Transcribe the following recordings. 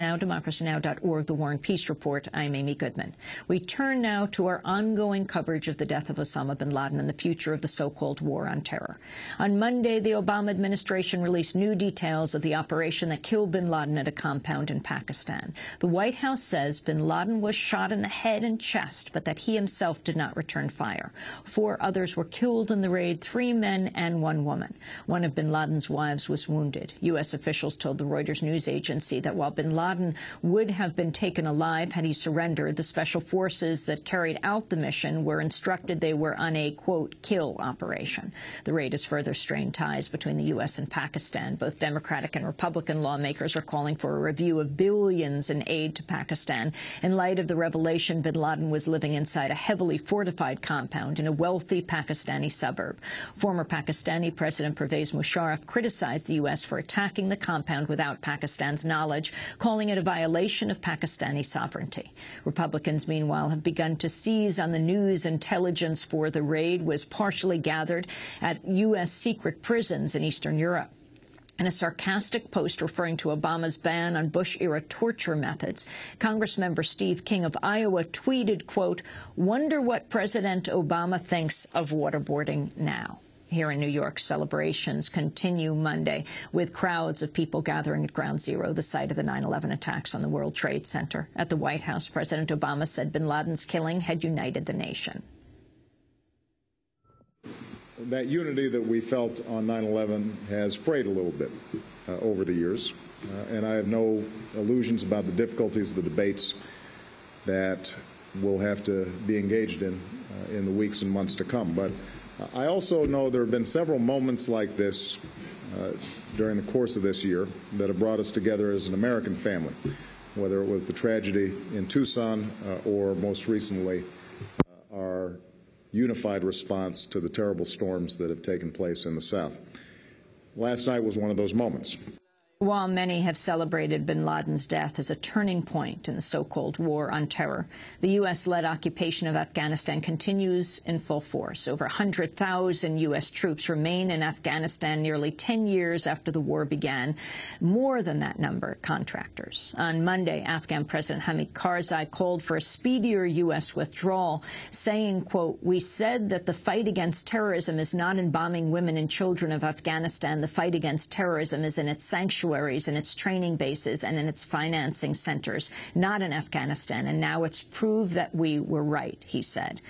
Now, democracynow.org, The War and Peace Report. I'm Amy Goodman. We turn now to our ongoing coverage of the death of Osama bin Laden and the future of the so-called war on terror. On Monday, the Obama administration released new details of the operation that killed bin Laden at a compound in Pakistan. The White House says bin Laden was shot in the head and chest, but that he himself did not return fire. 4 others were killed in the raid, 3 men and 1 woman. One of bin Laden's wives was wounded. U.S. officials told the Reuters news agency that while bin Laden would have been taken alive had he surrendered, the special forces that carried out the mission were instructed they were on a, quote, kill operation. The raid has further strained ties between the U.S. and Pakistan. Both Democratic and Republican lawmakers are calling for a review of billions in aid to Pakistan in light of the revelation bin Laden was living inside a heavily fortified compound in a wealthy Pakistani suburb. Former Pakistani President Pervez Musharraf criticized the U.S. for attacking the compound without Pakistan's knowledge, calling it a violation of Pakistani sovereignty. Republicans, meanwhile, have begun to seize on the news intelligence for the raid was partially gathered at U.S. secret prisons in Eastern Europe. In a sarcastic post referring to Obama's ban on Bush-era torture methods, Congressmember Steve King of Iowa tweeted, quote, "Wonder what President Obama thinks of waterboarding now." Here in New York, celebrations continue Monday with crowds of people gathering at Ground Zero, the site of the 9/11 attacks on the World Trade Center. At the White House, President Obama said bin Laden's killing had united the nation. That unity that we felt on 9/11 has frayed a little bit over the years, and I have no illusions about the difficulties of the debates that we'll have to be engaged in the weeks and months to come. But I also know there have been several moments like this during the course of this year that have brought us together as an American family, whether it was the tragedy in Tucson or most recently our unified response to the terrible storms that have taken place in the South. Last night was one of those moments. While many have celebrated bin Laden's death as a turning point in the so-called war on terror, the U.S.-led occupation of Afghanistan continues in full force. Over 100,000 U.S. troops remain in Afghanistan nearly 10 years after the war began. More than that number, contractors. On Monday, Afghan President Hamid Karzai called for a speedier U.S. withdrawal, saying, quote, "We said that the fight against terrorism is not in bombing women and children of Afghanistan. The fight against terrorism is in its sanctuaries, in its training bases, and in its financing centers, not in Afghanistan. And now it's proved that we were right," he said.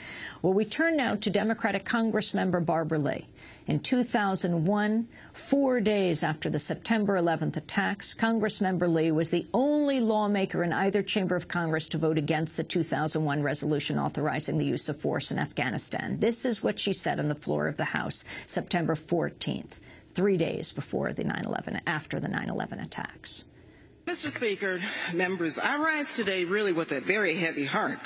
Well, we turn now to Democratic Congressmember Barbara Lee. In 2001, 4 days after the September 11th attacks, Congressmember Lee was the only lawmaker in either chamber of Congress to vote against the 2001 resolution authorizing the use of force in Afghanistan. This is what she said on the floor of the House, September 14th. 3 days before after the 9/11 attacks. Mr. Speaker, members, I rise today really with a very heavy heart,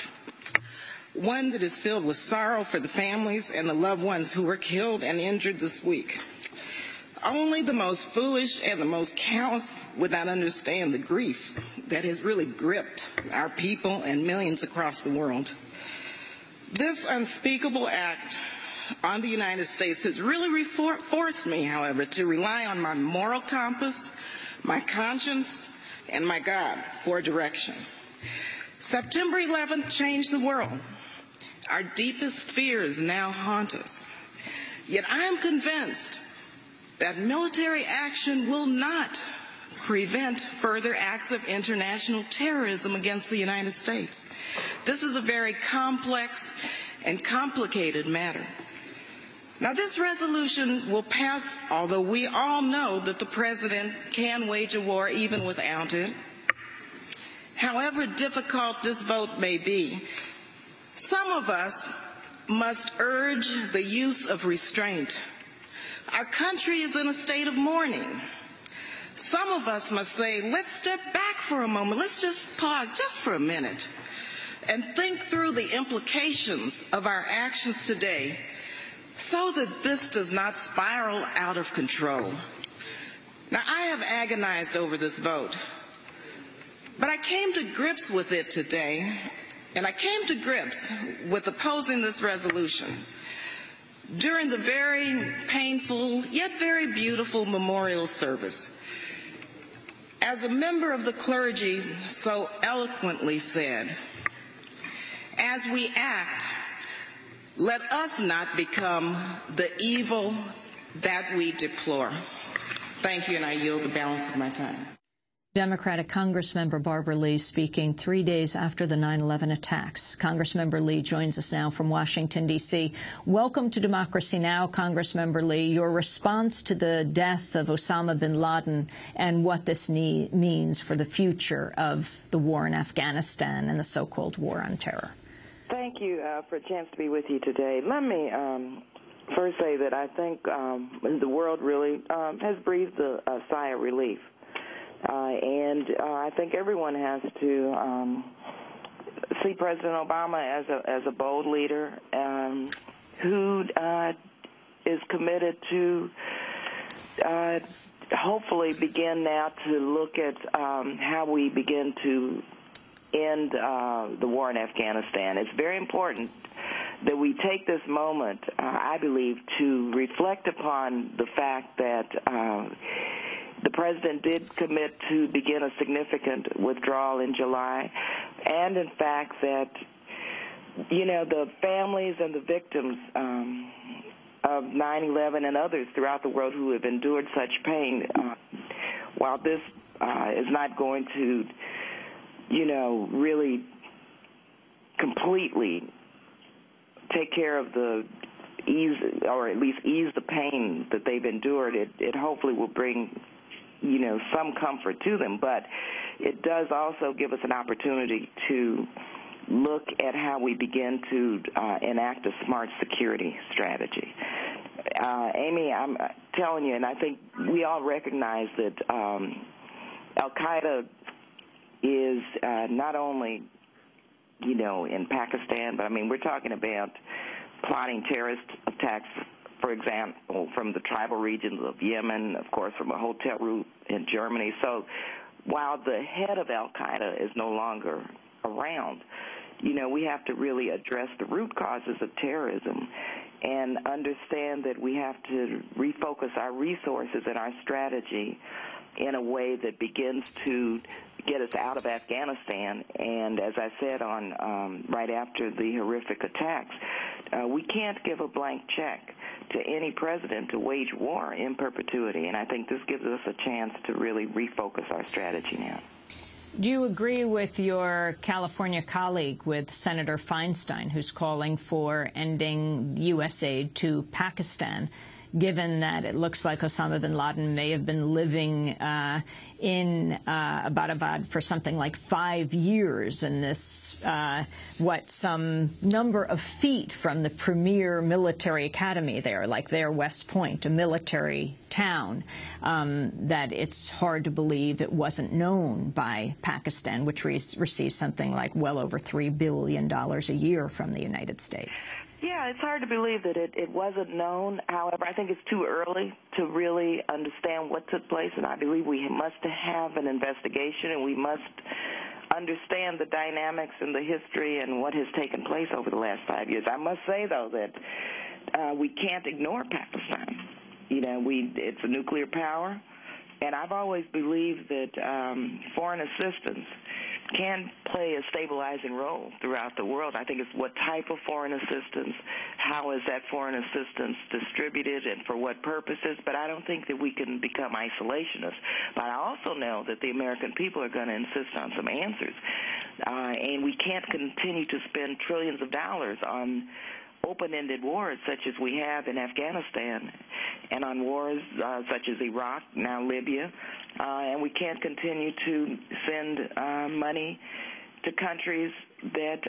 one that is filled with sorrow for the families and the loved ones who were killed and injured this week. Only the most foolish and the most callous would not understand the grief that has really gripped our people and millions across the world. This unspeakable act on the United States has really forced me, however, to rely on my moral compass, my conscience, and my God for direction. September 11th changed the world. Our deepest fears now haunt us. Yet I am convinced that military action will not prevent further acts of international terrorism against the United States. This is a very complex and complicated matter. Now, this resolution will pass, although we all know that the president can wage a war even without it. However difficult this vote may be, some of us must urge the use of restraint. Our country is in a state of mourning. Some of us must say, let's step back for a moment. Let's just pause just for a minute and think through the implications of our actions today, so that this does not spiral out of control. Now, I have agonized over this vote, but I came to grips with it today, and I came to grips with opposing this resolution during the very painful yet very beautiful memorial service. As a member of the clergy so eloquently said, as we act, let us not become the evil that we deplore. Thank you, and I yield the balance of my time. Democratic Congressmember Barbara Lee speaking 3 days after the 9/11 attacks. Congressmember Lee joins us now from Washington, D.C. Welcome to Democracy Now!, Congressmember Lee. Your response to the death of Osama bin Laden and what this means for the future of the war in Afghanistan and the so-called war on terror. Thank you for a chance to be with you today. Let me first say that I think the world really has breathed a sigh of relief. And I think everyone has to see President Obama as a bold leader who is committed to hopefully begin now to look at how we begin to end the war in Afghanistan. It's very important that we take this moment, I believe, to reflect upon the fact that the President did commit to begin a significant withdrawal in July, and in fact that, you know, the families and the victims of 9/11 and others throughout the world who have endured such pain, while this is not going to, you know, really completely take care of the ease, or at least ease the pain that they've endured, it hopefully will bring, you know, some comfort to them, but it does also give us an opportunity to look at how we begin to enact a smart security strategy. Amy, I'm telling you, and I think we all recognize that Al-Qaeda is not only, you know, in Pakistan, but I mean, we're talking about plotting terrorist attacks, for example, from the tribal regions of Yemen, of course, from a hotel route in Germany. So while the head of Al-Qaeda is no longer around, you know, we have to really address the root causes of terrorism and understand that we have to refocus our resources and our strategy in a way that begins to get us out of Afghanistan. And as I said on right after the horrific attacks, we can't give a blank check to any president to wage war in perpetuity. And I think this gives us a chance to really refocus our strategy now. Do you agree with your California colleague, with Senator Feinstein, who's calling for ending U.S. aid to Pakistan, given that it looks like Osama bin Laden may have been living in Abbottabad for something like 5 years in this, some number of feet from the premier military academy there, like their West Point, a military town, that it's hard to believe it wasn't known by Pakistan, which receives something like well over $3 billion a year from the United States? Yeah, it's hard to believe that it wasn't known. However, I think it's too early to really understand what took place, and I believe we must have an investigation, and we must understand the dynamics and the history and what has taken place over the last 5 years. I must say, though, that we can't ignore Pakistan. You know, it's a nuclear power, and I've always believed that foreign assistance can play a stabilizing role throughout the world. I think it's what type of foreign assistance, how is that foreign assistance distributed, and for what purposes, but I don't think that we can become isolationists. But I also know that the American people are going to insist on some answers, and we can't continue to spend trillions of dollars on open-ended wars such as we have in Afghanistan, and on wars such as Iraq, now Libya, and we can't continue to send money to countries that,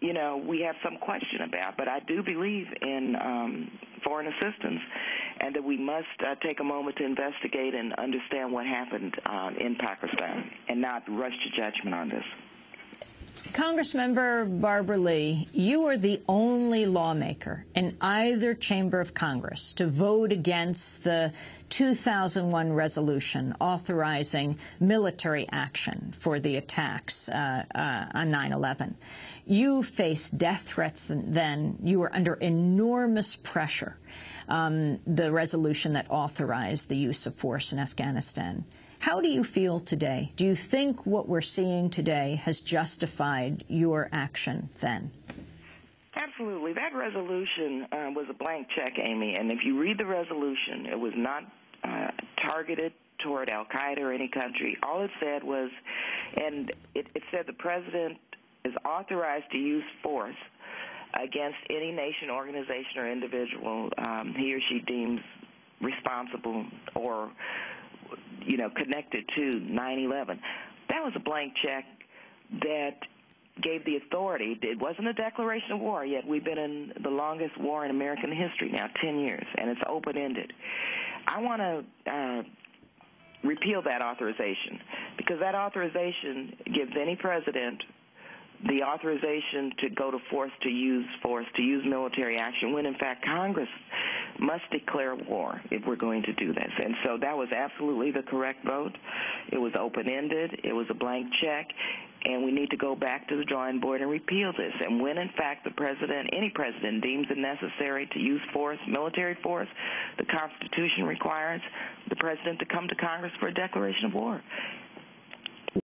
you know, we have some question about. But I do believe in foreign assistance, and that we must take a moment to investigate and understand what happened in Pakistan and not rush to judgment on this. Congressmember Barbara Lee, you are the only lawmaker in either chamber of Congress to vote against the 2001 resolution authorizing military action for the attacks on 9/11. You faced death threats then. You were under enormous pressure, the resolution that authorized the use of force in Afghanistan. How do you feel today? Do you think what we're seeing today has justified your action then? Absolutely. That resolution was a blank check, Amy, and if you read the resolution, it was not targeted toward al-Qaeda or any country. All it said was, and it said the president is authorized to use force against any nation, organization, or individual he or she deems responsible or, connected to 9/11. That was a blank check that gave the authority. It wasn't a declaration of war, yet we've been in the longest war in American history now, 10 years, and it's open-ended. I want to repeal that authorization, because that authorization gives any president the authorization to go to force, to use military action, when in fact Congress must declare war if we're going to do this. And so that was absolutely the correct vote. It was open-ended. It was a blank check. And we need to go back to the drawing board and repeal this. And when in fact the president, any president, deems it necessary to use force, military force, the Constitution requires the president to come to Congress for a declaration of war.